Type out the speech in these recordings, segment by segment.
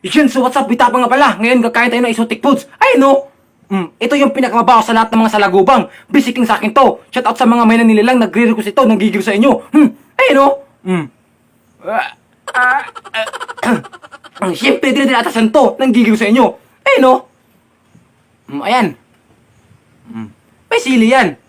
Yun, so what's up? Bitapa nga pala. Ngayon kakain tayo ng exotic foods. Ay, no? Ito yung pinakamabaho sa lahat ng mga salagubang. Bisiking sa akin to. Shout out sa mga may nanilang nagre-request ito. Nanggigil sa inyo. Ay, no? Siyempre, din atasan to. Nanggigil sa inyo. Ay, no? Ayan. May sili yan.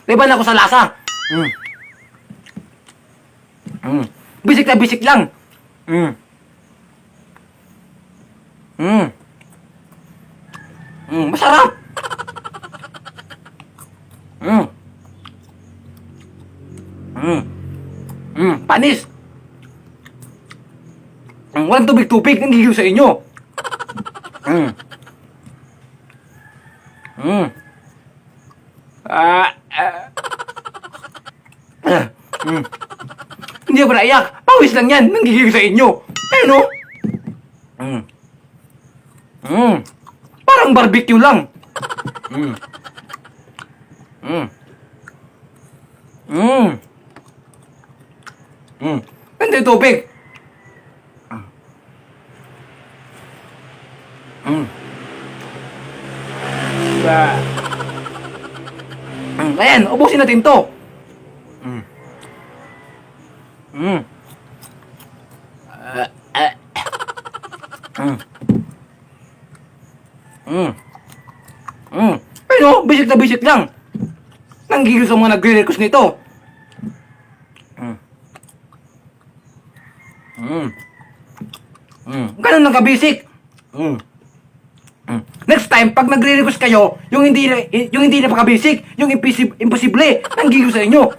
Diba na ako sa lasa? Bisik na bisik lang. Masarap. Panis. Walang tubig-tubig. Nanggigil sa inyo. Hindi ako naiyak. Pawis lang yan. Nanggigil sa inyo. Eh, no? Parang barbecue lang. Hindi tubig. Ayan, ubusin natin to. Pero, bisik na bisik lang. Nanggigil sa mga nagre-request nito. Ganun lang kabisik. Next time, pag nagre-request kayo, yung hindi na pakabisik, yung imposible, nanggigil sa inyo.